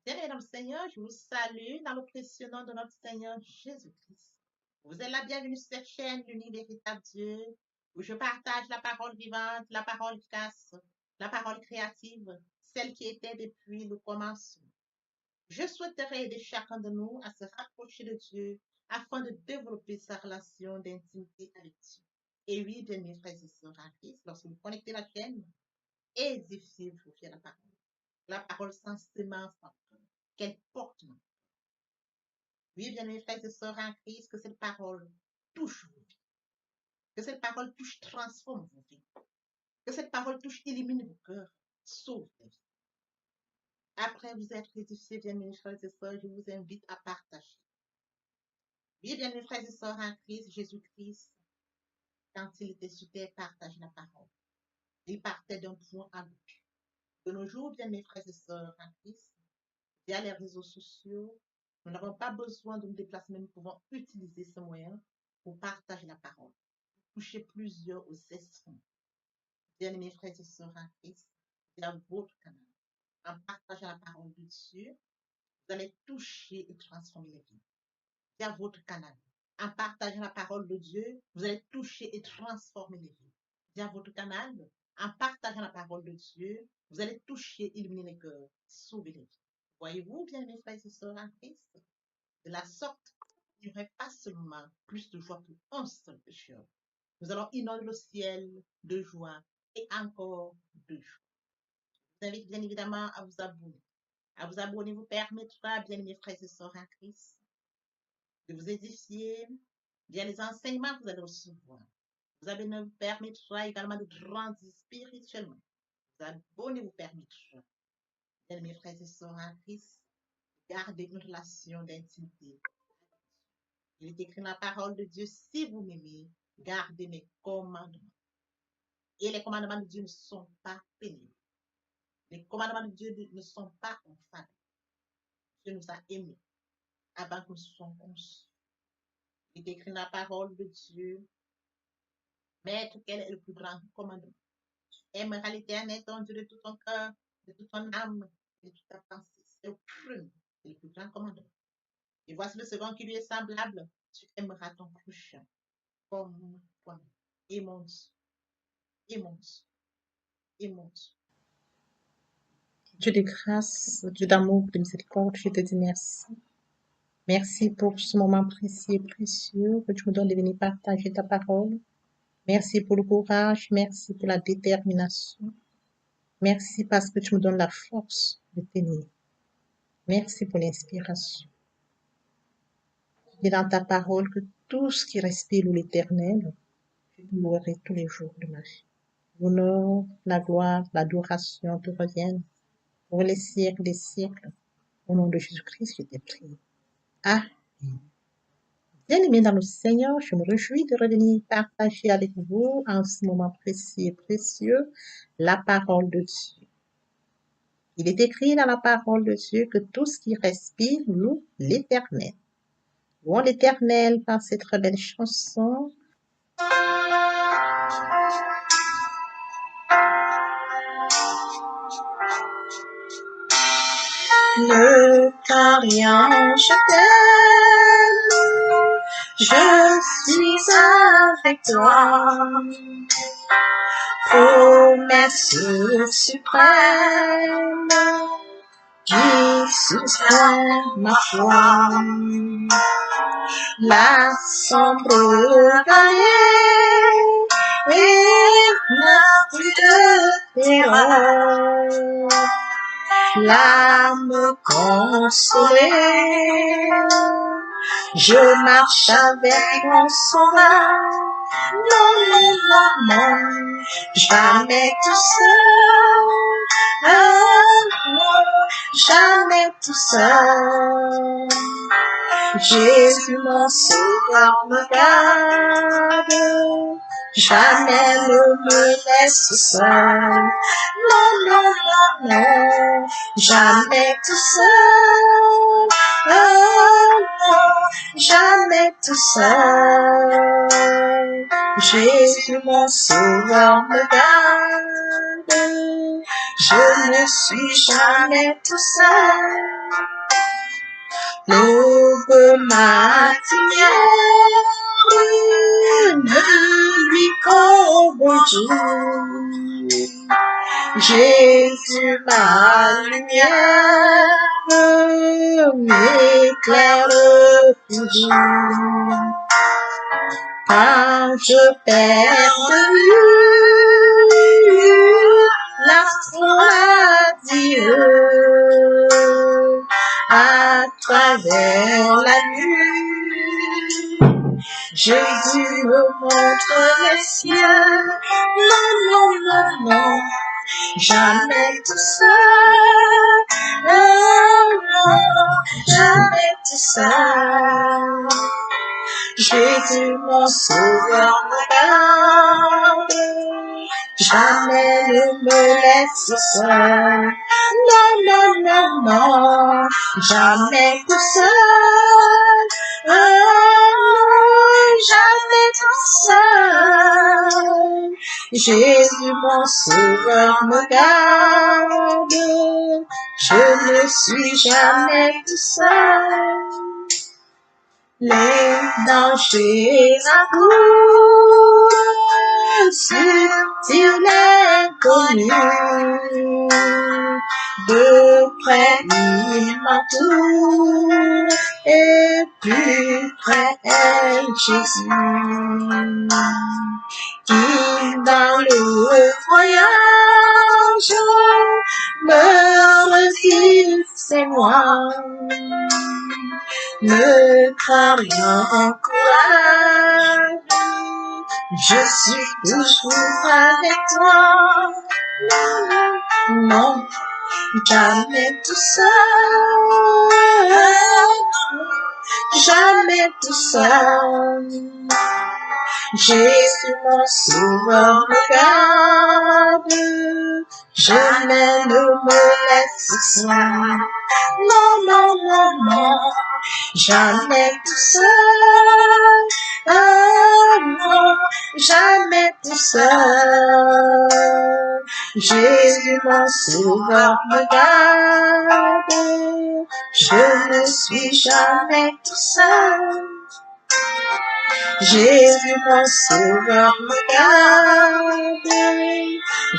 Bien-aimés dans le Seigneur, je vous salue dans le précieux nom de notre Seigneur Jésus-Christ. Vous êtes la bienvenue sur cette chaîne, l'unique véritable Dieu, où je partage la parole vivante, la parole efficace, la parole créative, celle qui était depuis le commencement. Je souhaiterais aider chacun de nous à se rapprocher de Dieu afin de développer sa relation d'intimité avec Dieu. Et oui, bien-aimés frères et sœurs en Christ, lorsque vous connectez la chaîne, édifiez-vous sur la parole. La parole sans semence en cœur, qu'elle porte. Oui, bien mes frères et sœurs en Christ, que cette parole touche vos vies, que cette parole touche, transforme vos vies, que cette parole touche, illumine vos cœurs, sauve les vies. Après vous être édifiés, bien mes frères et sœurs, je vous invite à partager. Oui, bien mes frères et sœurs en Christ, Jésus-Christ, quand il était sur terre, partage la parole. Il partait d'un point à l'autre. De nos jours, bien mes frères et sœurs en Christ, via les réseaux sociaux, nous n'avons pas besoin de nous déplacer, mais nous pouvons utiliser ce moyen pour partager la parole, toucher plusieurs aux esprits. Bien-aimés frères et sœurs en Christ, via votre canal, en partageant la parole de Dieu, vous allez toucher et transformer les vies. Via votre canal, en partageant la parole de Dieu, vous allez toucher et transformer les vies. Via votre canal, en partageant la parole de Dieu, vous allez toucher, illuminer les cœurs, sauver les vies. Voyez-vous, bien mes frères et sœurs en Christ, de la sorte, il n'y aurait pas seulement plus de joie pour un seul pécheur. Nous allons inonder le ciel de joie et encore de joie. Je vous invite bien évidemment à vous abonner. À vous abonner vous permettra, bien mes frères et sœurs en Christ, de vous édifier via les enseignements que vous allez recevoir. Vous abonner vous permettra également de grandir spirituellement. Vous abonner vous permettra, bien mes frères et sœurs en Christ, garder une relation d'intimité. Il est écrit dans la parole de Dieu, si vous m'aimez, gardez mes commandements. Et les commandements de Dieu ne sont pas pénibles. Les commandements de Dieu ne sont pas infâmes. Dieu nous a aimés avant que nous soyons conçus. Il est écrit dans la parole de Dieu, Maître, quel est le plus grand commandement? Tu aimeras l'Éternel, ton Dieu, de tout ton cœur, de toute ton âme, et de toute ta pensée. C'est le premier, c'est le plus grand commandement. Et voici le second qui lui est semblable. Tu aimeras ton prochain comme toi-même. Et mon Dieu, et mon Dieu, et mon Dieu. Dieu de grâce, Dieu d'amour, de miséricorde, je te dis merci. Merci pour ce moment précieux et précieux que tu me donnes de venir partager ta parole. Merci pour le courage, merci pour la détermination. Merci parce que tu me donnes la force de tenir. Merci pour l'inspiration. Tu dis dans ta parole que tout ce qui respire l'Éternel, je te louerai tous les jours de ma vie. L'honneur, la gloire, l'adoration te reviennent pour les siècles des siècles. Au nom de Jésus-Christ, je t'ai prié. Amen. Bien-aimés dans le Seigneur, je me réjouis de revenir partager avec vous en ce moment précieux et précieux la parole de Dieu. Il est écrit dans la parole de Dieu que tout ce qui respire loue l'Éternel. Louons l'Éternel par cette très belle chanson. Ne crains rien, je t'aime, je suis avec toi. Promesse suprême qui soutient ma foi. La sombre vallée et n'a plus de terreur. L'âme consolée, je marche avec mon sauveur. Non, non, non, non, jamais tout seul. Non, jamais tout seul. Jésus mon sauveur me garde, jamais ne me laisse seul. Non, non, non, non, jamais tout seul. Non, jamais tout seul. Jésus mon sauveur me garde, je ne suis jamais tout seul. L'aube matinière ne lui qu'au bonjour. Jésus, ma lumière, m'éclaire toujours. Quand je perds de vue l'astre Dieu, à travers la nuit, Jésus me montre les cieux. Non, non, non, non, jamais tout seul. Non, non, jamais tout seul. Jésus, mon sauveur, me garde. Jamais ne me laisse seul. Non, non, non, non, jamais tout seul. Non, jamais tout seul. Jésus, mon sauveur, me garde. Je ne suis jamais tout seul. Les dangers accourent sur l'inconnu. De près il m'entoure et plus près est Jésus. Qui dans le voyage me redit c'est moi. Ne crains rien, courage, je suis toujours avec toi. Non, non, jamais tout seul, jamais tout seul. Jésus, mon sauveur, me garde, jamais ne me laisse seul. Non, non, non, non, jamais tout seul. Non, jamais tout seul. Jésus, mon sauveur, me garde, je ne suis jamais tout seul. Jésus, mon sauveur, me garde,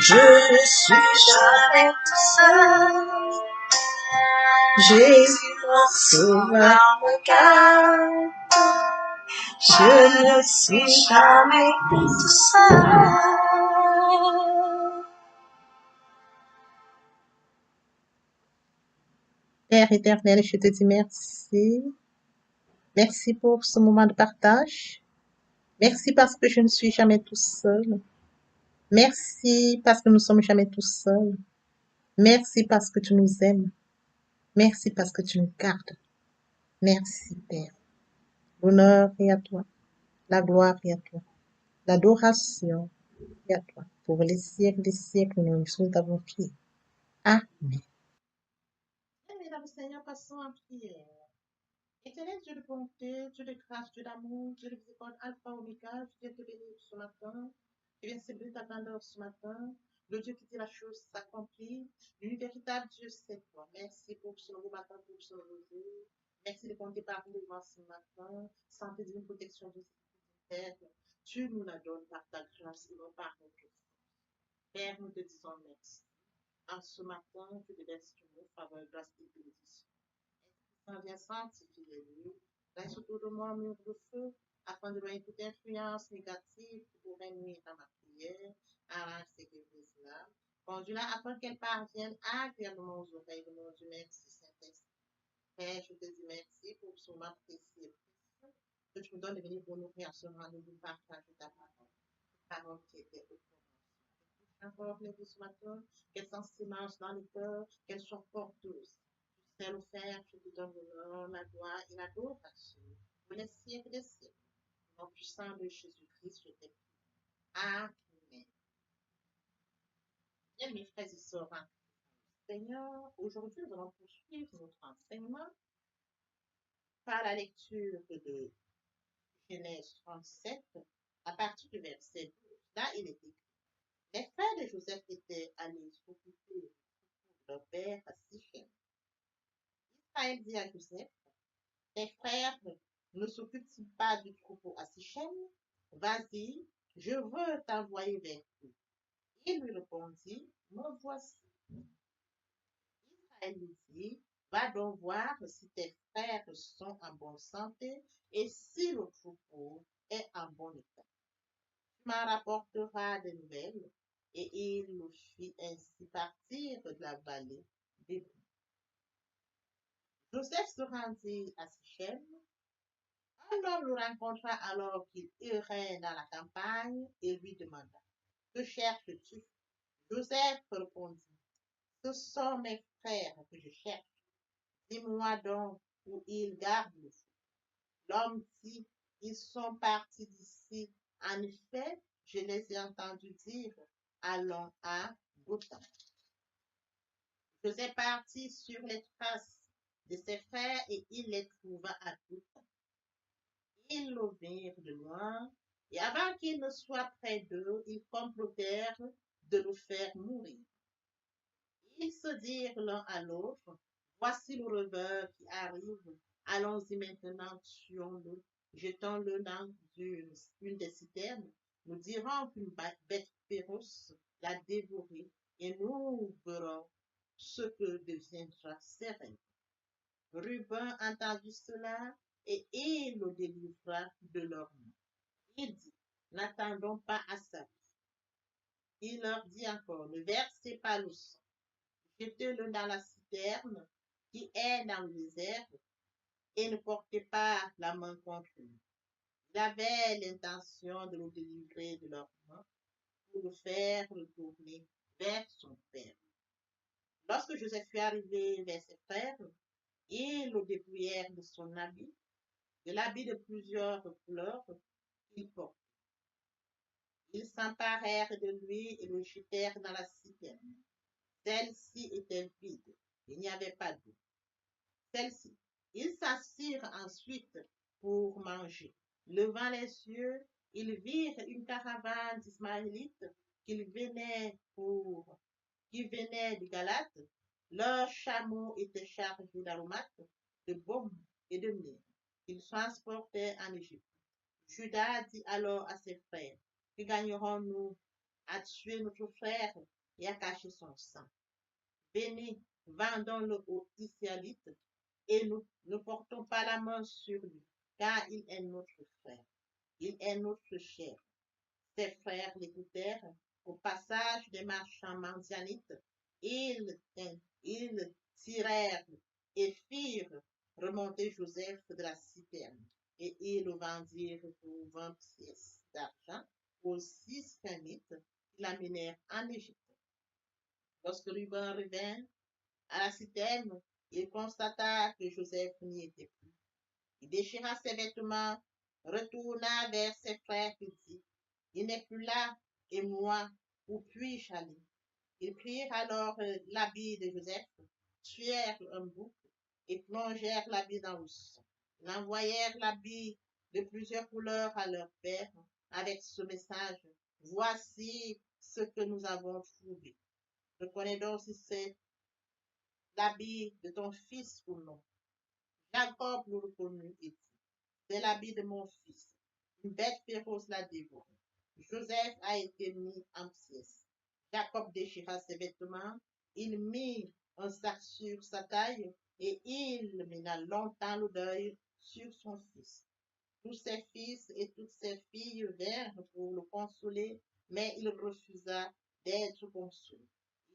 je ne suis jamais tout seul. Jésus, mon sauveur, me garde, je ne suis jamais tout seul. Père éternel, je te dis merci. Merci pour ce moment de partage. Merci parce que je ne suis jamais tout seul. Merci parce que nous ne sommes jamais tout seuls. Merci parce que tu nous aimes. Merci parce que tu nous gardes. Merci, Père. L'honneur est à toi. La gloire est à toi. L'adoration est à toi. Pour les siècles des siècles, nous avons prié. Amen. Mesdames et Seigneur, passons en prière. Éternel Dieu de bonté, Dieu de grâce, Dieu d'amour, Dieu de miséricorde, Alpha, Omega, je viens te bénir ce matin. Je viens célébrer ta grandeur ce matin. Le Dieu qui dit la chose s'accomplit. L'unique véritable Dieu, c'est toi. Merci pour ce nouveau matin, pour ce nouveau jour. Merci de compter par nous devant ce matin. Santé d'une protection de terre. Tu nous la donnes par ta grâce et non par notre force. Père, nous te disons merci. En ce matin, tu te laisses une faveur, grâce et bénédiction. Saint vient sanctifier les lieux, reste autour de moi un mur de feu, afin de loin toute influence négative qui pourrait nuire à ma prière, arrange ces églises-là, conduis-la afin qu'elle parvienne agréablement aux oreilles de mon Dieu, merci Saint-Esprit. Père, je te dis merci pour ce moment précieux que tu me donnes de venir pour nourrir ce rendez-vous, partager ta parole. Parole qui était au encore les ce matin, qu'elles sont silence dans le cœur, qu'elles soient porteuses. C'est le faire, je te donne l'honneur, la gloire et l'adoration. Pour les siècles des siècles. Au nom puissant de Jésus-Christ, je t'ai pris. Amen. Bien, mes frères et sœurs, Seigneur, aujourd'hui, nous allons poursuivre notre enseignement par la lecture de Genèse 37, à partir du verset 12. Là, il est écrit: les frères de Joseph étaient allés s'occuper de leur père à Sichem. Israël dit à Joseph: Tes frères ne s'occupent pas du troupeau à Sichem? Vas-y, je veux t'envoyer vers eux. Il lui répondit, me voici. Israël lui dit, va donc voir si tes frères sont en bonne santé et si le troupeau est en bon état. Tu m'en rapporteras des nouvelles. Et il le fit ainsi partir de la vallée d'Hébron. Joseph se rendit à Sichem. Un homme le rencontra alors qu'il errait dans la campagne et lui demanda, que cherches-tu? Joseph répondit, ce sont mes frères que je cherche. Dis-moi donc où ils gardent le feu. L'homme dit, ils sont partis d'ici. En effet, je les ai entendus dire, allons à Dothan. Joseph partit sur les traces de ses frères et il les trouva à Dothan. Ils le virent de loin, et avant qu'il ne soit près d'eux, ils complotèrent de le faire mourir. Ils se dirent l'un à l'autre, voici le revers qui arrive, allons-y maintenant, tuons-le, jetons-le dans une des citernes, nous dirons qu'une bête féroce l'a dévoré, et nous verrons ce que deviendra ses rêves. Ruben entendit cela, et il le délivra de leur main. Il dit, n'attendons pas à ça. Il leur dit encore, ne versez pas le sang, jetez-le dans la citerne qui est dans le désert, et ne portez pas la main contre lui. Il avait l'intention de le délivrer de leur main pour le faire retourner vers son père. Lorsque Joseph fut arrivé vers ses frères, ils le dépouillèrent de son habit, de l'habit de plusieurs couleurs qu'il portait. Ils s'emparèrent de lui et le jetèrent dans la citerne. Celle-ci était vide, il n'y avait pas d'eau. Celle-ci. Ils s'assirent ensuite pour manger. Levant les yeux, ils virent une caravane d'Ismaélites qui venaient de Galate. Leurs chameaux étaient chargés d'aromates, de baume et de myrrhe. Ils transportaient en Égypte. Judas dit alors à ses frères, que gagnerons-nous à tuer notre frère et à cacher son sang? Venez, vendons-le aux Israélites et nous ne portons pas la main sur lui, car il est notre frère, il est notre chair. Ses frères l'écoutèrent. Au passage des marchands mendianites, ils tirèrent et firent remonter Joseph de la citerne, et ils le vendirent pour 20 pièces d'argent aux 6 Israélites qui l'amenèrent en Égypte. Lorsque Ruben revint à la citerne, il constata que Joseph n'y était plus. Il déchira ses vêtements, retourna vers ses frères et dit, il n'est plus là, et moi, où puis-je aller? Ils prirent alors l'habit de Joseph, tuèrent un bouc et plongèrent l'habit dans le sang. Ils envoyèrent l'habit de plusieurs couleurs à leur père avec ce message, voici ce que nous avons trouvé. Reconnais donc si c'est l'habit de ton fils ou non. Jacob le reconnut et dit, c'est l'habit de mon fils. Une bête féroce l'a dévoré. Joseph a été mis en pièces. Jacob déchira ses vêtements, il mit un sac sur sa taille et il mena longtemps le deuil sur son fils. Tous ses fils et toutes ses filles vinrent pour le consoler, mais il refusa d'être consolé.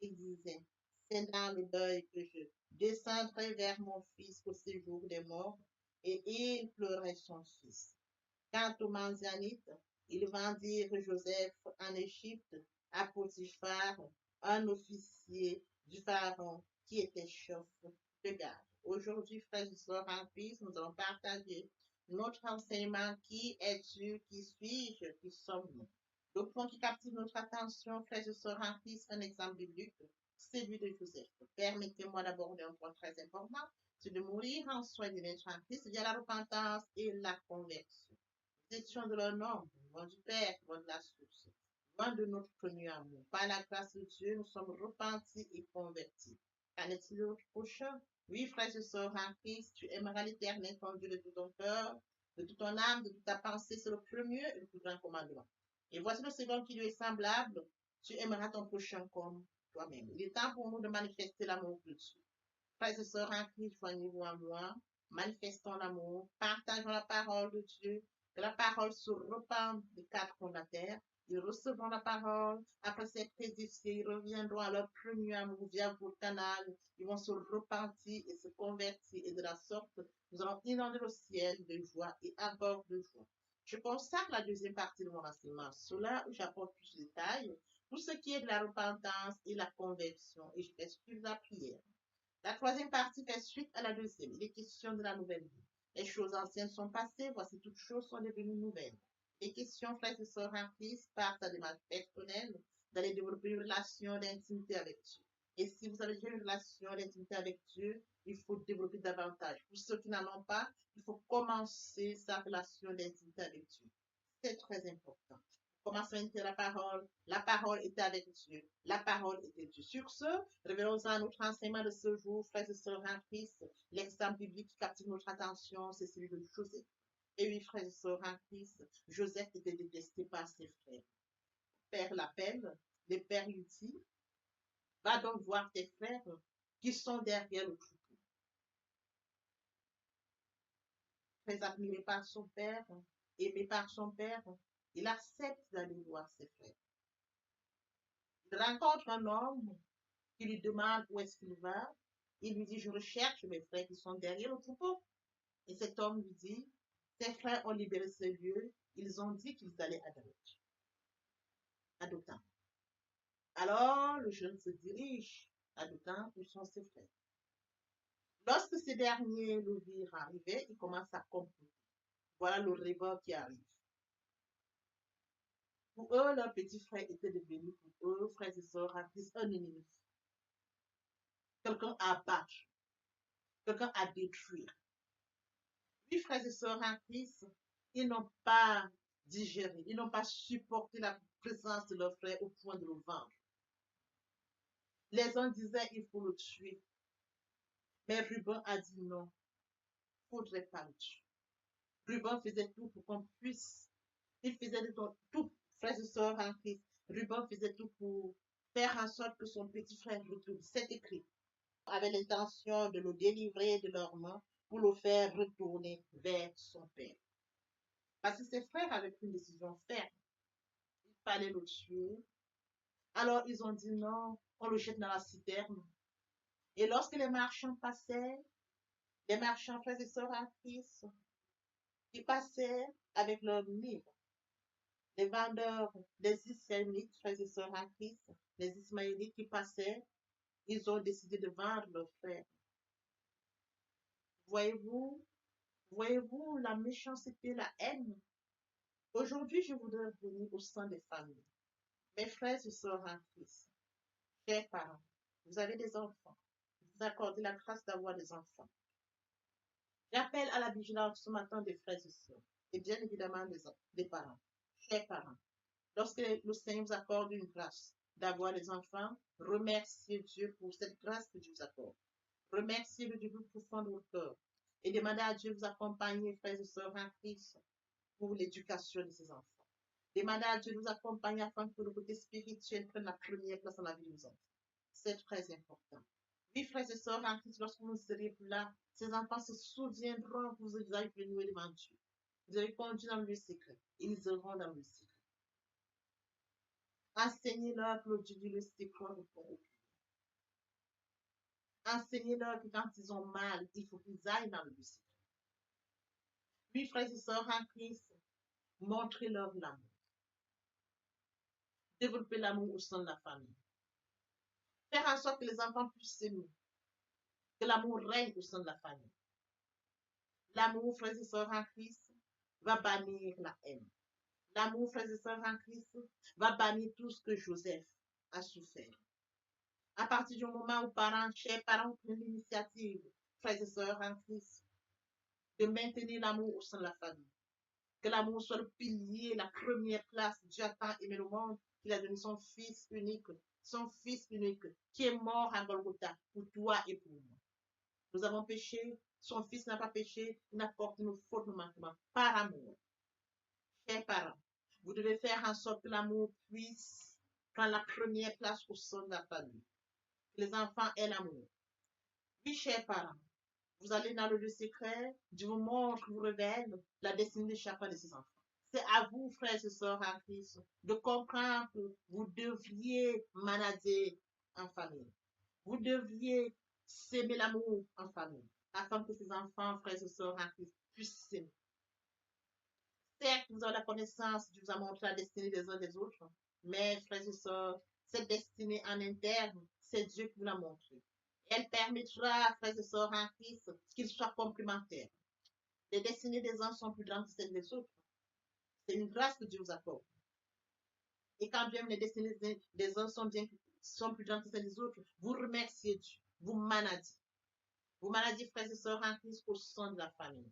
Il disait, c'est dans le deuil que je descendrai vers mon fils au séjour des morts, et il pleurait son fils. Quant aux Mandianites, ils vendirent Joseph en Égypte à Potiphar, un officier du pharaon qui était chef de garde. Aujourd'hui, frères et sœurs en Christ, nous allons partager notre enseignement. Qui es-tu? Qui suis-je? Qui sommes-nous? Le point qui captive notre attention, frères et sœurs en Christ, un exemple biblique, c'est celui de Joseph. Permettez-moi d'aborder un point très important, c'est de mourir en soi et de naître en Christ via la repentance et la conversion. Nous étions de leur nombre, loin du Père, loin de la source, loin de notre connu amour. Par la grâce de Dieu, nous sommes repentis et convertis. Qu'en est-il au prochain? Oui, frères et sœurs en Christ, tu aimeras l'Éternel ton Dieu de tout ton cœur, de toute ton âme, de toute ta pensée, c'est le premier et le plus grand commandement. Et voici le second qui lui est semblable, tu aimeras ton prochain comme toi-même. Il est temps pour nous de manifester l'amour de Dieu. Frères et sœurs en Christ, joignez-vous à moi, manifestons l'amour, partageons la parole de Dieu, que la parole se répande des quatre coins de la terre. Ils recevront la parole, après s'être édifiés, ils reviendront à leur premier amour via vos canal, ils vont se repentir et se convertir, et de la sorte, nous allons inonder le ciel de joie et à bord de joie. Je consacre la deuxième partie de mon enseignement à cela, où j'apporte plus de détails pour ce qui est de la repentance et la conversion, et je vais suivre la prière. La troisième partie fait suite à la deuxième. Il est question de la nouvelle vie. Les choses anciennes sont passées, voici toutes choses sont devenues nouvelles. Les questions, frères et sœurs en Christ, partent à des démarche personnelle, d'aller développer une relation d'intimité avec Dieu. Et si vous avez déjà une relation d'intimité avec Dieu, il faut développer davantage. Pour ceux qui n'en ont pas, il faut commencer sa relation d'intimité avec Dieu. C'est très important. Commençons à écouter la parole. La parole était avec Dieu. La parole était Dieu. Sur ce, revenons à notre enseignement de ce jour, frères et sœurs en Christ. L'exemple biblique qui captive notre attention, c'est celui de Joseph. Et oui, frères et sœurs en Christ, Joseph était détesté par ses frères. Père l'appelle, le père lui dit, va donc voir tes frères qui sont derrière le troupeau. Très admiré par son père, aimé par son père, il accepte d'aller voir ses frères. Il rencontre un homme qui lui demande où est-ce qu'il va. Il lui dit, je recherche mes frères qui sont derrière le troupeau. Et cet homme lui dit, tes frères ont libéré ce lieu. Ils ont dit qu'ils allaient à Dothan. Alors, le jeune se dirige à Dothan où sont ses frères. Lorsque ces derniers le virent arriver, il commence à comploter. Voilà le rêveur qui arrive. Pour eux, leur petit frère était devenu pour eux, frères et sœurs, un ennemi. Quelqu'un à abattre, quelqu'un à détruire. Oui, frères et sœurs en Christ, ils n'ont pas digéré, ils n'ont pas supporté la présence de leur frère au point de le vendre. Les uns disaient, il faut le tuer. Mais Ruben a dit non, il ne faudrait pas le tuer. Ruben faisait tout pour qu'on puisse, il faisait tout, frères et sœurs en Christ. Ruben faisait tout pour faire en sorte que son petit frère retourne. C'est écrit. Avait l'intention de le délivrer de leurs mains pour le faire retourner vers son père. Parce que ses frères avaient pris une décision ferme. Il fallait le tuer. Alors ils ont dit non, on le jette dans la citerne. Et lorsque les marchands passaient, les marchands, frères et sœurs en Christ, ils passaient avec leurs livres. Les vendeurs, les Ismaélites, frères et sœurs en Christ, les Ismaélites qui passaient, ils ont décidé de vendre leurs frères. Voyez-vous, voyez-vous la méchanceté, la haine. Aujourd'hui, je voudrais venir au sein des familles. Mes frères et sœurs en Christ, chers parents, vous avez des enfants. Vous accordez la grâce d'avoir des enfants. J'appelle à la vigilance ce matin des frères et sœurs, et bien évidemment des parents. Chers parents, lorsque le Seigneur vous accorde une grâce d'avoir des enfants, remerciez Dieu pour cette grâce que Dieu vous accorde. Remerciez le Dieu plus profond de votre cœur et demandez à Dieu de vous accompagner, frères et sœurs en Christ, pour l'éducation de ces enfants. Demandez à Dieu de vous accompagner afin que le côté spirituel prenne la première place dans la vie de vos enfants. C'est très important. Oui, frères et sœurs en Christ, lorsque vous ne serez plus là, ces enfants se souviendront que vous avez venu devant Dieu. Vous avez conduit dans le secret. Ils iront dans le secret. Enseignez-leur que le Dieu du secret répond au cri. Enseignez-leur que quand ils ont mal, il faut qu'ils aillent dans le secret. Oui, frères et sœurs en Christ, montrez-leur l'amour. Développez l'amour au sein de la famille. Faire en sorte que les enfants puissent s'aimer. Que l'amour règne au sein de la famille. L'amour, frères et sœurs en Christ, va bannir la haine. L'amour, frères et sœurs en Christ, va bannir tout ce que Joseph a souffert. À partir du moment où parents, chers parents, prennent l'initiative, frères et sœurs en Christ, de maintenir l'amour au sein de la famille. Que l'amour soit le pilier, la première place. Dieu a tant aimé le monde qu'il a donné son Fils unique, son Fils unique, qui est mort à Golgotha pour toi et pour moi. Nous avons péché, son Fils n'a pas péché, il n'a porté nos fautes, nos manquements, par amour. Chers parents, vous devez faire en sorte que l'amour puisse prendre la première place au sein de la famille. Que les enfants aient l'amour. Oui, chers parents, vous allez dans le lieu secret, Dieu vous montre, vous révèle la destinée de chacun de ses enfants. C'est à vous, frères et sœurs en Christ, de comprendre que vous devriez manager en famille. Vous devriez s'aimer l'amour en famille, afin que ces enfants, frères et sœurs en Christ, puissent s'aimer. Certes, vous avez la connaissance, Dieu vous a montré la destinée des uns des autres, mais, frères et sœurs, cette destinée en interne, c'est Dieu qui vous l'a montré. Elle permettra, frères et sœurs en Christ, qu'ils soient complémentaires. Les destinées des uns sont plus grandes que celles des autres. C'est une grâce que Dieu vous accorde. Et quand bien les destinées des uns sont plus grandes que celles des autres, vous remerciez Dieu. Vous managez. Vous managez, frères et sœurs en Christ, au sein de la famille.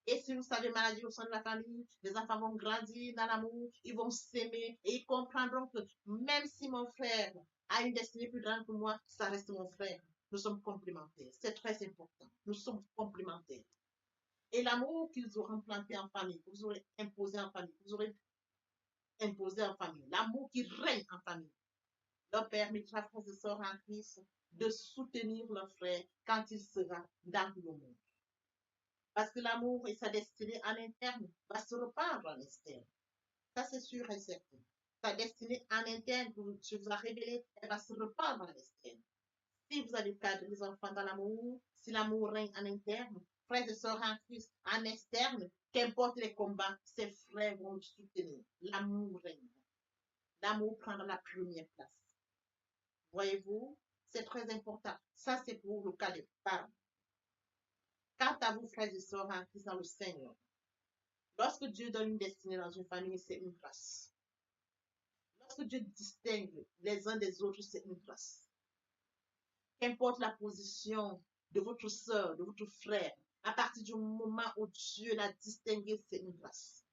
Et si vous savez manager au sein de la famille, les enfants vont grandir dans l'amour, ils vont s'aimer et ils comprendront que même si mon frère a une destinée plus grande que moi, ça reste mon frère. Nous sommes complémentaires. C'est très important. Nous sommes complémentaires. Et l'amour qu'ils auront planté en famille, que vous aurez imposé en famille, que vous aurez imposé en famille, l'amour qui règne en famille, leur permettra, frères et sœurs en Christ, de soutenir leur frère quand il sera dans le monde. Parce que l'amour et sa destinée en interne va se reprendre en externe. Ça, c'est sûr et certain. Sa destinée en interne, que Dieu vous a révélée, elle va se reprendre en externe. Si vous allez perdre les enfants dans l'amour, si l'amour règne en interne, frères et sœurs en Christ, en externe, qu'importe les combats, ces frères vont le soutenir. L'amour règne. L'amour prendra la première place. Voyez-vous, c'est très important. Ça, c'est pour le cas des parents. Quant à vous, frères et sœurs en Christ dans le Seigneur, lorsque Dieu donne une destinée dans une famille, c'est une grâce. Lorsque Dieu distingue les uns des autres, c'est une grâce. Qu'importe la position de votre soeur, de votre frère, à partir du moment où Dieu l'a distingué, c'est une grâce.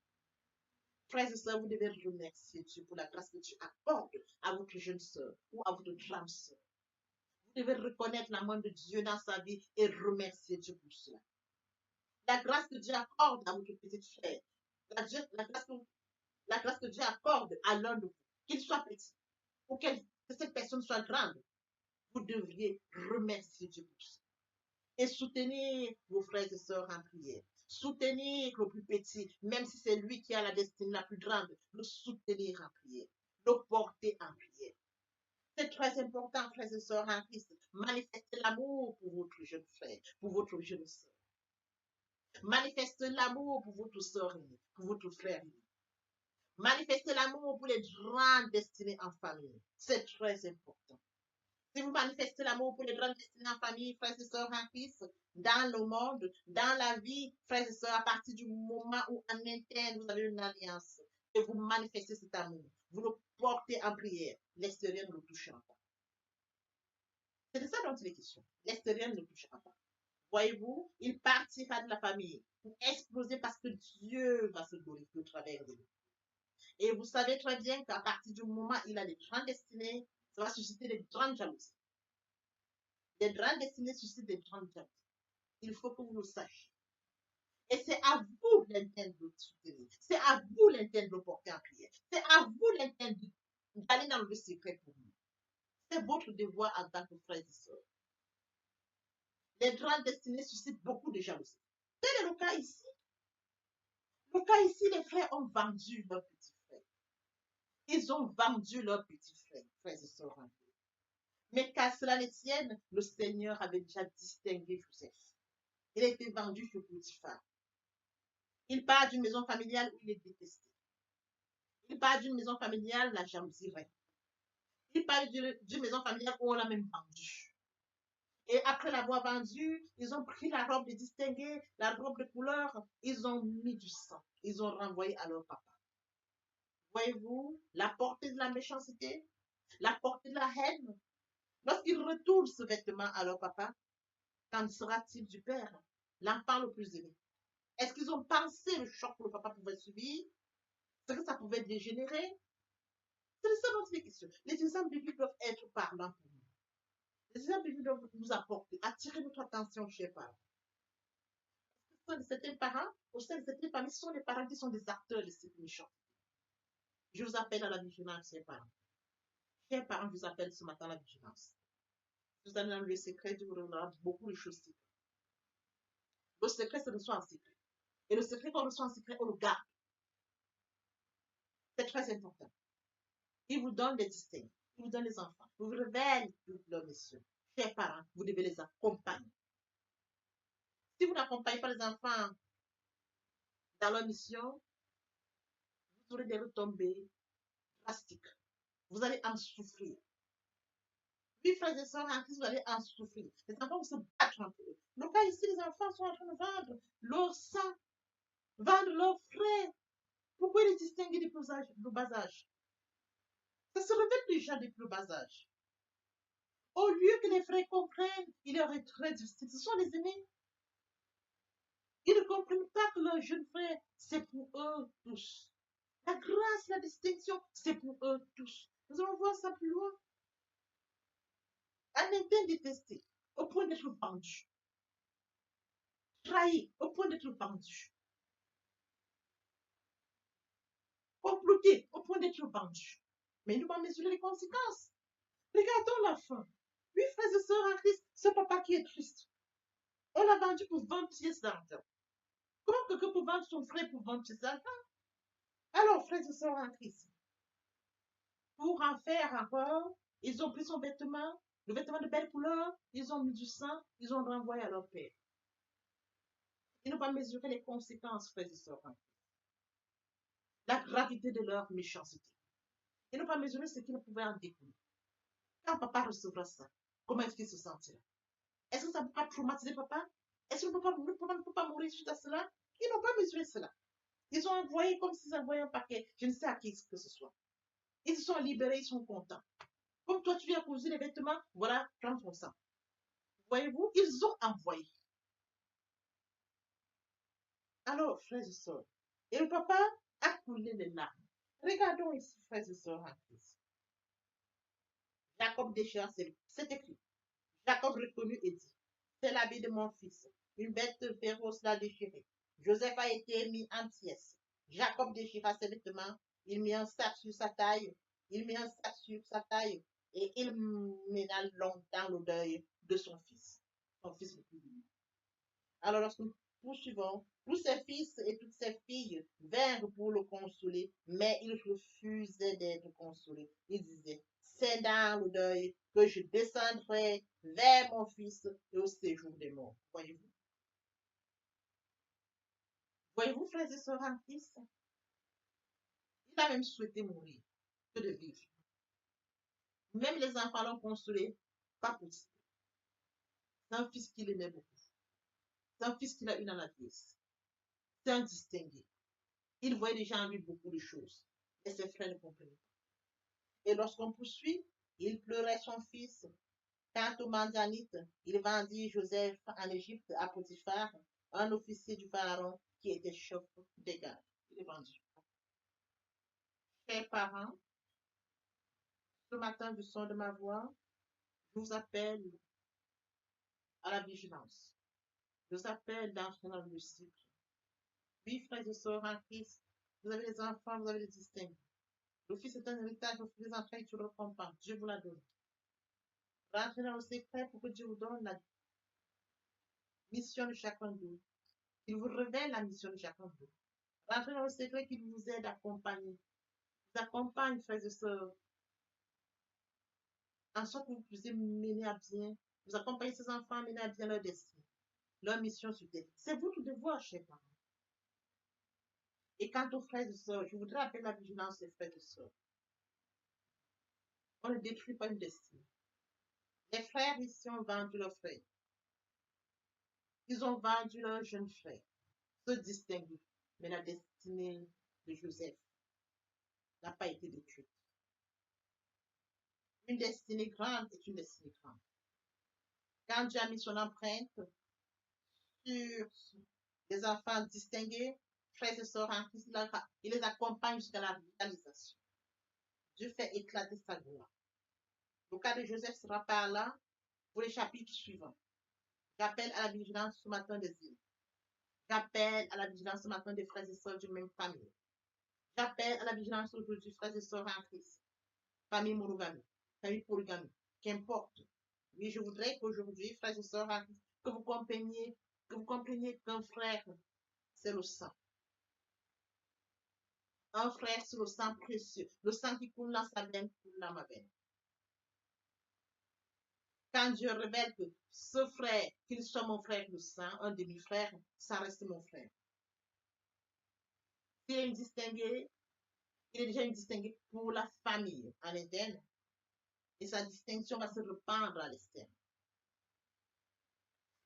Frères et sœurs, vous devez remercier Dieu pour la grâce que Dieu accorde à votre jeune soeur ou à votre grande soeur. Vous devez reconnaître la main de Dieu dans sa vie et remercier Dieu pour cela. La grâce que Dieu accorde à votre petite frère, la grâce que Dieu accorde à l'un de vous, qu'il soit petit ou que cette personne soit grande, vous devriez remercier Dieu pour ça. Et soutenir vos frères et sœurs en prière. Soutenir le plus petit, même si c'est lui qui a la destinée la plus grande, le soutenir en prière, le porter en prière. C'est très important, frères et sœurs en Christ. Manifestez l'amour pour votre jeune frère, pour votre jeune sœur. Manifestez l'amour pour votre sœur aînée, pour votre frère aîné. Manifestez l'amour pour les grandes destinées en famille. C'est très important. Si vous manifestez l'amour pour les grandes destinées en famille, frères et sœurs en Christ, dans le monde, dans la vie, frères et sœurs, à partir du moment où en interne vous avez une alliance et vous manifestez cet amour, vous le portez en prière, l'extérieur ne le touchera pas. C'est de ça dont il est question. L'extérieur ne le touchera pas. Voyez-vous, il partira de la famille pour exploser parce que Dieu va se glorifier au travers de lui. Et vous savez très bien qu'à partir du moment où il a des grandes destinées, ça va susciter des grandes jalousies. Les grandes destinées suscitent des grandes jalousies. Il faut que vous le sachiez. Et c'est à vous l'interne de soutenir. C'est à vous l'interne de porter en prière. C'est à vous l'interne d'aller dans le secret pour vous. C'est votre devoir en tant que frères et sœurs. Les grandes destinées suscitent beaucoup de jalousie. Tel est le cas ici. Le cas ici, les frères ont vendu leurs petits frères. Ils ont vendu leurs petits frères, frères et sœurs. Mais qu'à cela ne tienne, le Seigneur avait déjà distingué Joseph. Il a été vendu chez Potiphar. Il part d'une maison familiale où il est détesté. Il part d'une maison familiale, la jalousie règne. Il part d'une maison familiale où on l'a même vendu. Et après l'avoir vendu, ils ont pris la robe de distingué, la robe de couleur, ils ont mis du sang. Ils ont renvoyé à leur papa. Voyez-vous la portée de la méchanceté, la portée de la haine. Lorsqu'ils retournent ce vêtement à leur papa, qu'en sera-t-il du père, l'enfant le plus aimé? Est-ce qu'ils ont pensé le choc que le papa pouvait subir? Ce que ça pouvait dégénérer? C'est ça notre question. Les exemples bibliques doivent être parlants pour nous. Les exemples bibliques doivent nous apporter, attirer notre attention, chers parents. Certains parents, au sein de certaines familles, ce sont les parents qui sont des acteurs de cette mission. Je vous appelle à la vigilance, chers parents. Chers parents, je vous appelle ce matin à la vigilance. Vous allez dans le secret, Dieu vous donnera beaucoup de choses. Le secret, c'est reçoit en secret. Et le secret qu'on reçoit en secret, on le garde. C'est très important. Il vous donne des distincts. Il vous donne les enfants. Il vous révèle toute leur mission. Chers parents, vous devez les accompagner. Si vous n'accompagnez pas les enfants dans leur mission, vous aurez des retombées drastiques. Vous allez en souffrir. Oui, frères et sœurs, en Christ, vous allez en souffrir. Les enfants vont se battre entre eux. Donc là, ici, les enfants sont en train de vendre leur sang, vendre leurs frères. Pourquoi les distinguer des plus bas âge? Ça se révèle déjà des plus bas âge. Au lieu que les frères comprennent, il leur est très difficile. Ce sont les aînés. Ils ne comprennent pas que leur jeune frère, c'est pour eux tous. La grâce, la distinction, c'est pour eux tous. Nous allons voir ça plus loin. Un interne détesté, au point d'être vendu. Trahi, au point d'être vendu. Comploté, au point d'être vendu. Mais nous allons mesurer les conséquences. Regardons la fin. Oui, frères et sœurs en Christ, ce papa qui est triste. On l'a vendu pour 20 pièces d'argent. Comment quelqu'un peut vendre son frère pour 20 pièces d'argent? Alors, frères et sœurs en Christ, pour en faire encore, ils ont pris son vêtement, le vêtement de belle couleur, ils ont mis du sang, ils ont renvoyé à leur père. Ils n'ont pas mesuré les conséquences, frères et sœurs. La gravité de leur méchanceté. Ils n'ont pas mesuré ce qui ne pouvait en découler. Quand papa recevra ça, comment est-ce qu'il se sentira? Est-ce que ça ne peut pas traumatiser papa? Est-ce que papa ne peut pas mourir suite à cela? Ils n'ont pas mesuré cela. Ils ont envoyé comme s'ils envoyaient un paquet, je ne sais à qui que ce soit. Ils se sont libérés, ils sont contents. Comme toi, tu viens poser les vêtements, voilà, prends ton sang. Voyez-vous, ils ont envoyé. Alors, frères et sœurs, et le papa a coulé les larmes. Regardons ici, frères et sœurs en Christ. Jacob déchira, c'est écrit. Jacob reconnut et dit, c'est l'habit de mon fils. Une bête féroce l'a déchiré. Joseph a été mis en pièces. Jacob déchira ses vêtements. Il mit un sac sur sa taille. Il mit un sac sur sa taille. Et il mena longtemps le deuil de son fils le plus venu. Alors, lorsque nous poursuivons, tous ses fils et toutes ses filles vinrent pour le consoler, mais il refusait d'être consolé. Il disait, c'est dans le deuil que je descendrai vers mon fils et au séjour des morts. Voyez-vous? Voyez-vous, frères et sœurs en Christ? Il a même souhaité mourir que de vivre. Même les enfants l'ont consolé, pas possible. C'est un fils qu'il aimait beaucoup. C'est un fils qu'il a eu dans la vie. C'est un distingué. Il voyait déjà en lui beaucoup de choses. Et ses frères ne comprenaient pas. Et lorsqu'on poursuit, il pleurait son fils. Quant au Mandianite, il vendit Joseph en Égypte à Potiphar, un officier du pharaon qui était chef des gardes. Il est vendu. Chers parents, ce matin du son de ma voix, je vous appelle à la vigilance. Je vous appelle d'entrer dans le cycle. Oui, frères et sœurs en Christ, vous avez les enfants, vous avez les distincts. Le fils est un héritage, les enfants, tu le comprends. Dieu vous la donne. Rentrez dans le secret pour que Dieu vous donne la mission de chacun d'eux. Qu'il vous révèle la mission de chacun d'eux. Rentrez dans le secret qu'il vous aide à accompagner. Vous accompagne, frères et sœurs, en sorte que vous puissiez mener à bien. Vous accompagnez ces enfants à mener à bien leur destin, leur mission sur terre. C'est votre devoir, chers parents. Et quant aux frères et sœurs, je voudrais appeler la vigilance des frères et sœurs. On ne détruit pas une destinée. Les frères ici ont vendu leurs frères. Ils ont vendu leur jeune frère, se distinguer. Mais la destinée de Joseph n'a pas été détruite. Une destinée grande est une destinée grande. Quand Dieu a mis son empreinte sur les enfants distingués, frères et sœurs en Christ, il les accompagne jusqu'à la réalisation. Dieu fait éclater sa gloire. Le cas de Joseph sera par là pour les chapitres suivants. J'appelle à la vigilance ce matin des îles. J'appelle à la vigilance ce matin des frères et sœurs d'une même famille. J'appelle à la vigilance aujourd'hui, frères et sœurs en Christ. Famille monogamie, famille polygamie, qu'importe. Oui, je voudrais qu'aujourd'hui, frères et sœurs en Christ, que vous compreniez qu'un frère, c'est le sang. Un frère, c'est le sang précieux. Le sang qui coule dans sa veine, coule dans ma veine. Quand Dieu révèle que ce frère, qu'il soit mon frère de sang, un demi-frère, ça reste mon frère. S'il est distingué, il est déjà distingué pour la famille à l'interne et sa distinction va se répandre à l'externe.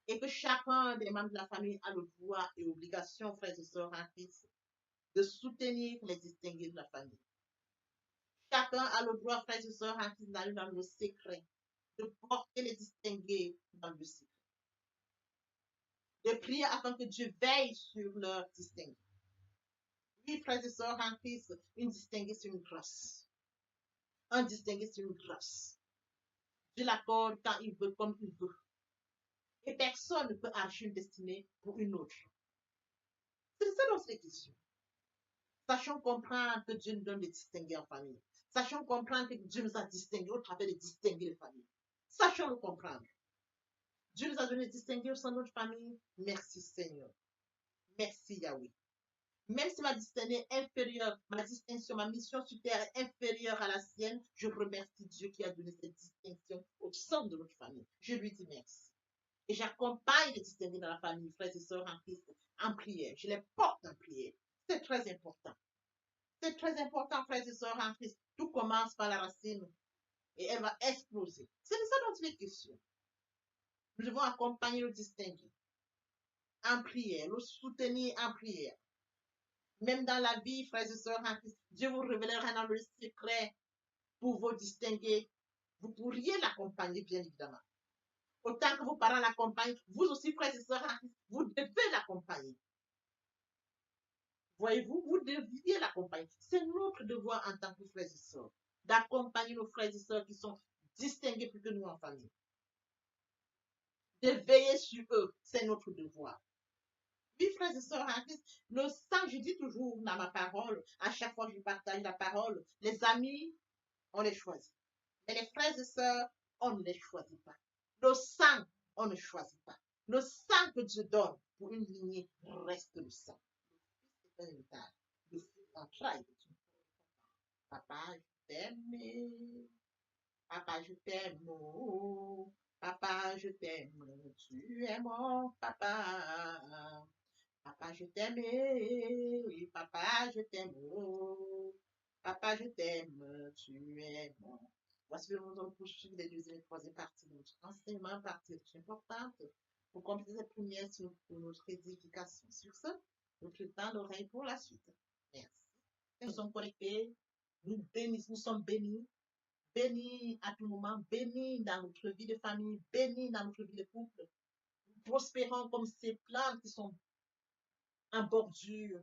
Et que chacun des membres de la famille a le droit et obligation, frères et sœurs en Christ, de soutenir les distingués de la famille. Chacun a le droit, frères et sœurs en Christ, d'aller dans le secret, de porter les distingués dans le secret, de prier afin que Dieu veille sur leur distingué. Oui, frères et sœurs en Christ, une distinguée, c'est une grâce. Un distingué, c'est une grâce. Dieu l'accorde quand il veut, comme il veut. Et personne ne peut arracher une destinée pour une autre. C'est ça notre question. Sachons comprendre que Dieu nous donne des distingués en famille. Sachons comprendre que Dieu nous a distingués au travers des distingués de famille. Sachons le comprendre. Dieu nous a donné des distingués au sein de notre famille. Merci Seigneur. Merci Yahweh. Même si ma destinée est inférieure, ma distinction, ma mission sur terre est inférieure à la sienne, je remercie Dieu qui a donné cette distinction au sein de notre famille. Je lui dis merci. Et j'accompagne les distingués dans la famille, frères et sœurs en Christ, en prière. Je les porte en prière. C'est très important. C'est très important, frères et sœurs en Christ. Tout commence par la racine et elle va exploser. C'est de ça dont il est question. Nous devons accompagner le distingué en prière, le soutenir en prière. Même dans la vie, frères et sœurs en Christ, Dieu vous révélera dans le secret pour vous distinguer. Vous pourriez l'accompagner, bien évidemment. Autant que vos parents l'accompagnent, vous aussi, frères et sœurs en Christ, vous devez l'accompagner. Voyez-vous, vous deviez l'accompagner. C'est notre devoir en tant que frères et sœurs, d'accompagner nos frères et sœurs qui sont distingués plus que nous en famille. De veiller sur eux, c'est notre devoir. Oui, frères et sœurs en Christ, le sang, je dis toujours dans ma parole, à chaque fois que je partage la parole, les amis, on les choisit. Mais les frères et sœurs, on ne les choisit pas. Le sang, on ne choisit pas. Le sang que Dieu donne pour une lignée reste le sang. C'est un héritage. Le fils d'entrailles. Papa, je t'aime. Papa, je t'aime. Oh, papa, je t'aime. Tu es mon papa. Papa, je t'aime. Papa, je t'aime. Oh, papa, je t'aime. Tu es mon. Voici le moment pour suivre les deuxième et troisième parties de notre enseignement, partie importante pour compléter cette première pour notre édification. Sur ce, notre temps d'oreille pour la suite. Merci. Nous sommes connectés, nous bénissons, nous sommes bénis, bénis à tout moment, bénis dans notre vie de famille, bénis dans notre vie de couple. Nous prospérons comme ces plantes qui sont en bordure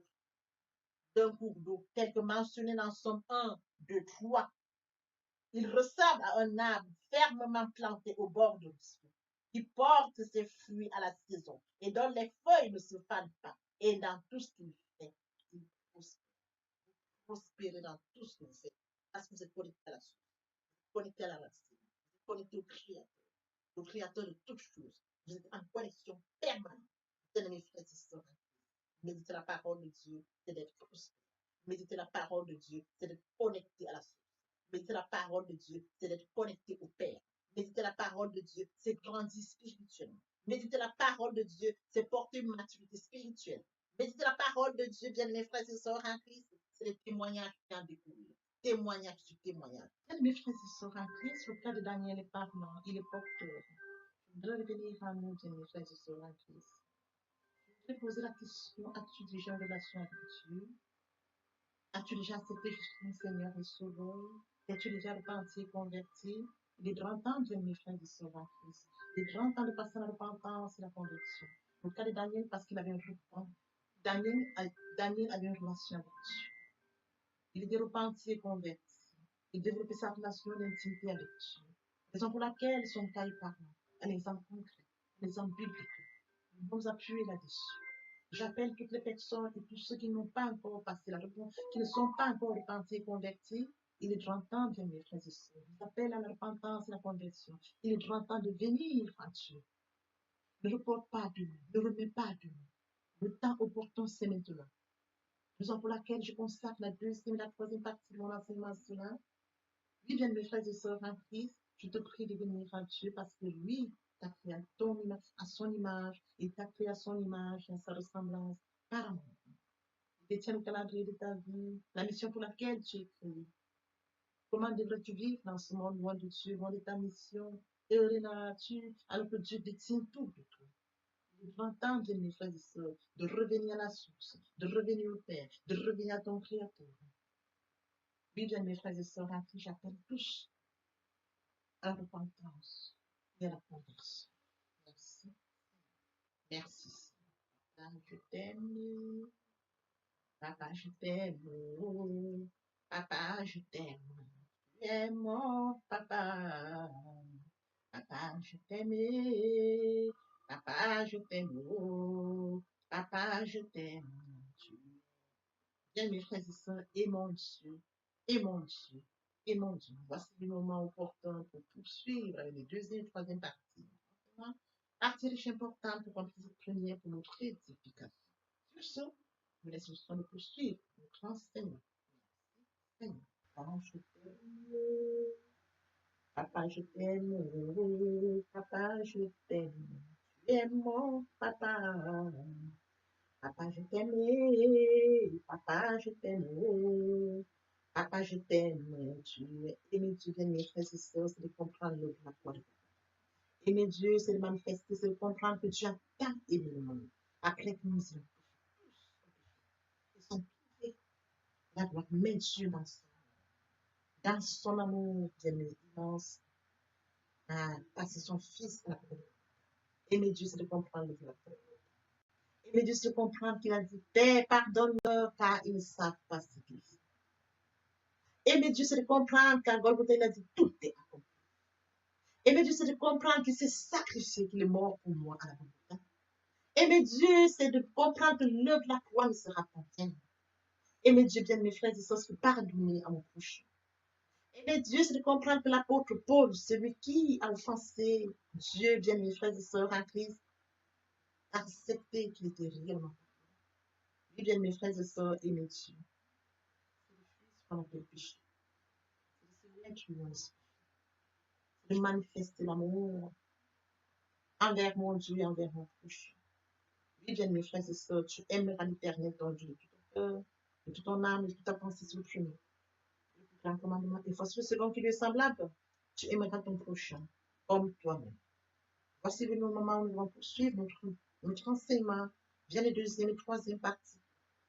d'un cours d'eau, tel que mentionné dans Somme 1, 2, 3. Il ressemble à un arbre fermement planté au bord de l'eau, qui porte ses fruits à la saison et dont les feuilles ne se fanent pas. Et dans tout ce qu'il fait, il prospère dans tout ce que vous faites. Parce que vous êtes connecté à la source, connecté à la racine, connecté au créateur de toutes choses. Vous êtes en connexion permanente. Bien-aimés frères et sœurs, méditer la parole de Dieu, c'est d'être prospère. Méditer la parole de Dieu, c'est d'être connecté à la source. Méditer la parole de Dieu, c'est d'être connecté au Père. Méditer la parole de Dieu, c'est grandir spirituellement. Méditer la parole de Dieu, c'est porter une maturité spirituelle. Méditer la parole de Dieu, bien mes frères et sœurs en Christ, c'est le témoignage qui en découle. Témoignage sur témoignage. Bien mes frères et sœurs en Christ, le cas de Daniel est parlant, il est porteur. Je voudrais revenir à nous, bien mes frères et sœurs en Christ. Je voudrais poser la question, as-tu déjà une relation avec Dieu? As-tu déjà accepté Jésus comme Seigneur et Sauveur? Es-tu déjà repenti et converti? Il est grand temps de mes frères et sœurs en Christ. Il est grand temps de passer la repentance et la conversion. Dans le cas de Daniel, parce qu'il avait un repent. Daniel avait une relation avec Dieu. Il était repenti et converti. et développer sa relation d'intimité avec Dieu. Raison pour laquelle son cas est parlant, un exemple concret, un exemple biblique. Nous devons appuyer là-dessus. J'appelle toutes les personnes et tous ceux qui n'ont pas encore passé la repentance, qui ne sont pas encore repentis et convertis. Il est grand temps, bien mes frères et sœurs. J'appelle à la repentance et la conversion. Il est grand temps de venir à Dieu. Ne reporte pas demain, ne remets pas demain. Le temps opportun, c'est maintenant. Raison pour laquelle je consacre la deuxième et la troisième partie de mon enseignement à cela. Oui, bien mes frères et sœurs en Christ, je te prie de venir à Dieu parce que lui t'a créé à son image, il t'a créé à son image et à sa ressemblance par amour. Il détient le calendrier de ta vie, la mission pour laquelle tu es créé. Comment devrais-tu vivre dans ce monde loin de Dieu, loin de ta mission, heureux dans la nature, alors que Dieu détient tout de toi. Il est grand temps, bien mes frères et sœurs, de revenir à la source, de revenir au Père, de revenir à ton Créateur. Oui, bien mes frères et sœurs, à qui j'appelle tous à la repentance et à la conversion. Merci. Merci. Papa, je t'aime. Papa, je t'aime. Oh, papa, je t'aime. Tu es mon papa. Papa, je t'aime. Papa, je t'aime. Oh, papa, je t'aime. Bien, mes frères et sœurs, et mon Dieu, et mon Dieu, et mon Dieu. Voici le moment opportun pour poursuivre les deuxième et troisième parties. Partie riche importante pour remplir cette première pour notre édification. Sur ce, nous laissons le temps de poursuivre notre enseignement. Seigneur, papa, je t'aime. Papa, je t'aime. Papa, je t'aime. Tu es mon papa. Papa, je t'aime. Papa, je t'aime. Papa, je t'aime. Tu es aimé, tu viens, mes frères et sœurs, c'est de comprendre le la foi. Aimer Dieu, c'est de manifester, c'est de comprendre que Dieu a tant aimé le monde. Après que nous sommes ils sont privés d'avoir mis Dieu dans son amour, bien immense, à passer son fils à la croix. Aimer Dieu, c'est de comprendre la foi. Aimer Dieu, c'est de comprendre qu'il a dit, Père, pardonne-leur, car ils ne savent pas ce qu'ils font. Aimer Dieu, c'est de comprendre qu'à Golgotha, il a dit, tout est accompli. Aimer Dieu, c'est de comprendre qu'il s'est sacrifié, qu'il est mort pour moi à la Golgotha. Aimer Dieu, c'est de comprendre que l'œuvre de la croix ne sera pas vaine. Aimer Dieu, bien mes frères et sœurs, c'est pardonner à mon prochain. Aimer Dieu, c'est de comprendre que l'apôtre Paul, celui qui a offensé Dieu, bien mes frères et sœurs en Christ, a accepté qu'il était réellement. Oui, bien mes frères et sœurs, aimer Dieu. C'est de fuir ce qu'on appelle péché. C'est de se mettre loin de ce de manifester l'amour envers mon Dieu et envers mon prochain. Oui, bien mes frères et sœurs, tu aimeras l'Éternel ton Dieu de tout ton cœur, de toute ton âme, de toute ta pensée sur le premier. Un commandement. Il faut se second qui lui est semblable. Tu aimeras ton prochain comme toi-même. Voici le moment où nous allons poursuivre notre enseignement. Vient la deuxième et troisième partie.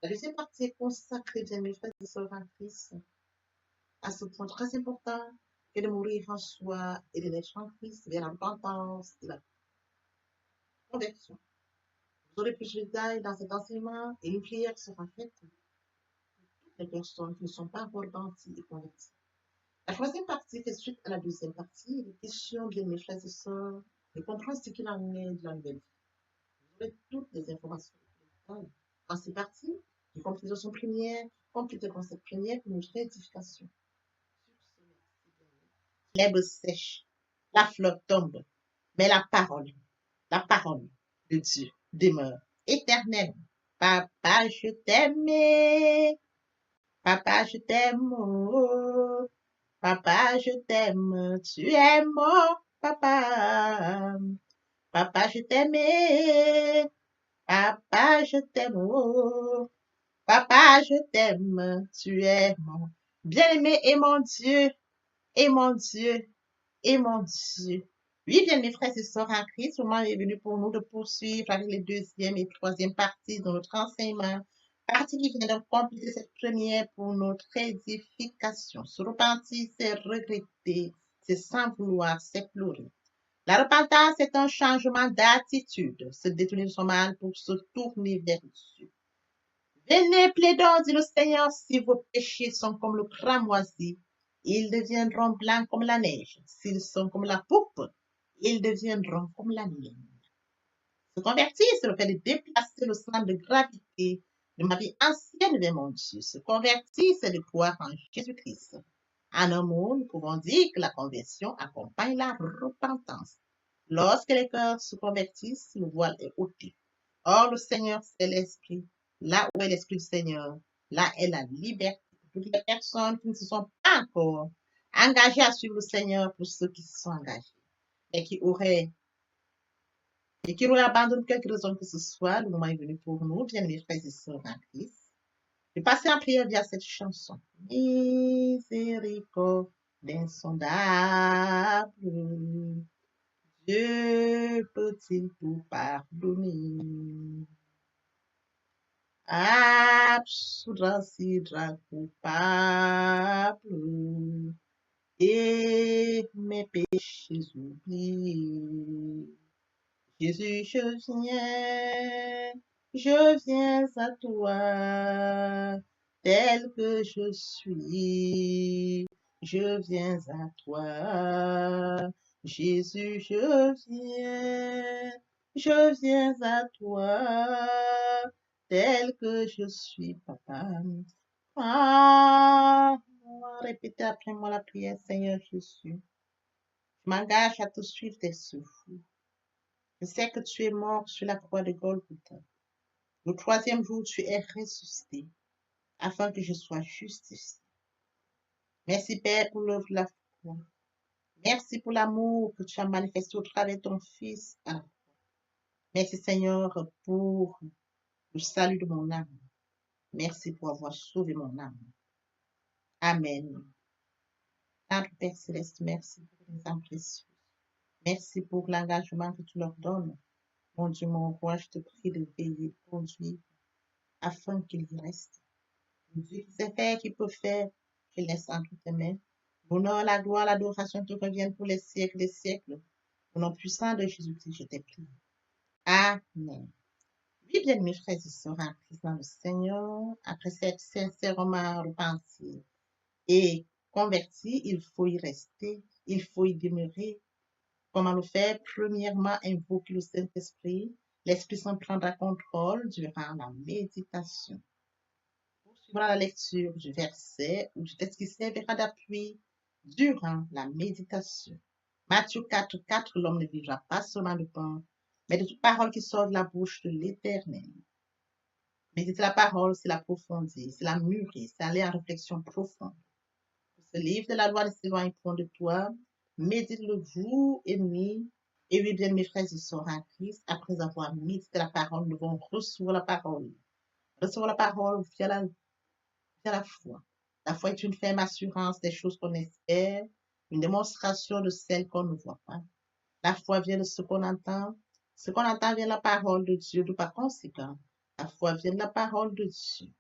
La deuxième partie est consacrée, bien mes frères et sœurs en Christ, à ce point très important que de mourir en soi et de naître en Christ vers la repentance et la conversion. Vous aurez plus de détails dans cet enseignement et une prière sera faite pour toutes les personnes qui ne sont pas encore repenties et converties. La troisième partie fait suite à la deuxième partie. Il est question, bien mes frères et sœurs, de comprendre ce qu'il en est de la nouvelle vie. Vous aurez toutes les informations. Dans ces parties, nous compléterons première, compléterons cette première pour notre édification. L'herbe sèche, la fleur tombe, mais la parole de Dieu demeure éternelle. Papa, je t'aime. Papa, je t'aime. Oh. Papa, je t'aime, tu es mon papa. Papa, je t'aime. Papa, je t'aime. Oh. Papa, je t'aime, tu es mon bien-aimé et mon Dieu, et mon Dieu, et mon Dieu. Oui, bien mes frères et sœurs en Christ, le moment est venu pour nous de poursuivre avec les deuxième et troisième parties de notre enseignement. Partie qui vient de compléter cette première pour notre édification. Se repentir, c'est regretter, c'est sans vouloir, c'est pleurer. La repentance est un changement d'attitude, se détourner de son mal pour se tourner vers Dieu. Venez, plaidons, dit le Seigneur, si vos péchés sont comme le cramoisi, ils deviendront blancs comme la neige. S'ils sont comme la poupe, ils deviendront comme la lune. Se convertir, c'est le fait de déplacer le centre de gravité de ma vie ancienne vers mon Dieu. Se convertir, c'est de croire en Jésus-Christ. En un mot, nous pouvons dire que la conversion accompagne la repentance. Lorsque les cœurs se convertissent, le voile est ôté. Or, le Seigneur, c'est l'Esprit. Là où est l'Esprit du Seigneur, là est la liberté. Toutes les personnes qui ne se sont pas encore engagées à suivre le Seigneur, pour ceux qui se sont engagés et qui auraient abandonné quelque raison que ce soit, le moment est venu pour nous, bien mes frères et sœurs en Christ, de passer en prière via cette chanson. Miséricorde insondable, Dieu peut-il tout pardonner? Absoudra coupable et mes péchés oubliés. Jésus, je viens à toi, tel que je suis. Je viens à toi, Jésus, je viens à toi, tel que je suis, papa. Ah, répétez après moi la prière, Seigneur Jésus. Je m'engage à te suivre tes souffles. Je sais que tu es mort sur la croix de Golgotha. Le troisième jour, tu es ressuscité, afin que je sois justifié. Merci, Père, pour l'œuvre de la foi. Merci pour l'amour que tu as manifesté au travers de ton Fils. Merci, Seigneur, pour le salut de mon âme. Merci pour avoir sauvé mon âme. Amen. Notre Père Céleste, merci pour les âmes précieuses. Merci pour l'engagement que tu leur donnes. Mon Dieu, mon roi, je te prie de veiller, de conduire, afin qu'il y reste. Dieu qui sait faire, qui peut faire, je laisse entre tes mains. L'honneur, la gloire, l'adoration te reviennent pour les siècles des siècles. Au nom puissant de Jésus-Christ, je t'ai prié. Amen. Oui, bien, mes frères et sœurs, en Christ dans le Seigneur, après cette sincèrement repentie et converti, il faut y rester, il faut y demeurer. Comment le faire? Premièrement, invoquer le Saint-Esprit. L'Esprit Saint prendra contrôle durant la méditation. Poursuivra la lecture du verset ou du texte qui servira d'appui durant la méditation. Matthieu 4:4, l'homme ne vivra pas seulement de pain, mais de toute parole qui sort de la bouche de l'Éternel. Méditer la parole, c'est l'approfondir, c'est la mûrir, c'est aller en réflexion profonde. Ce livre de la loi ne s'éloigne point de toi. Médite-le jour et nuit. Et oui, bien, mes frères et sœurs en Christ, après avoir médité la parole, nous devons recevoir la parole. Recevoir la parole via la foi. La foi est une ferme assurance des choses qu'on espère, une démonstration de celles qu'on ne voit pas. La foi vient de ce qu'on entend. Ce qu'on entend vient de la parole de Dieu, de par conséquent. La foi vient de la parole de Dieu.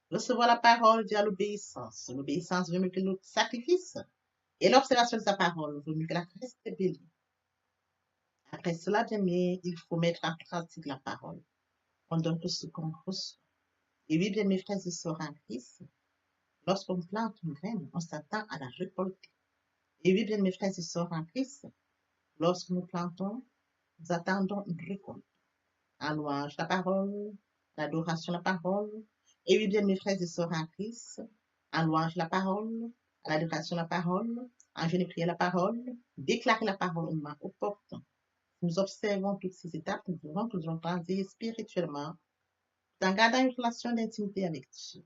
Recevoir la parole via l'obéissance. L'obéissance veut mieux que le sacrifice. Et l'observation de sa parole vaut mieux que la reste rébellion. Après cela, bien aimé, il faut mettre en pratique la parole. On donne tout ce qu'on reçoit. Et oui, bien mes frères et sœurs en Christ, lorsqu'on plante une graine, on s'attend à la récolter. Et oui, bien mes frères et sœurs en Christ, lorsque nous plantons, nous attendons une récolte. En louange la parole, l'adoration la parole. Et oui, bien mes frères et sœurs en Christ, en louange la parole, l'adoration la parole, en jeûne et prière la parole, déclarer la parole au moment opportun. Nous observons toutes ces étapes, nous verrons que nous allons grandir spirituellement, en gardant une relation d'intimité avec Dieu.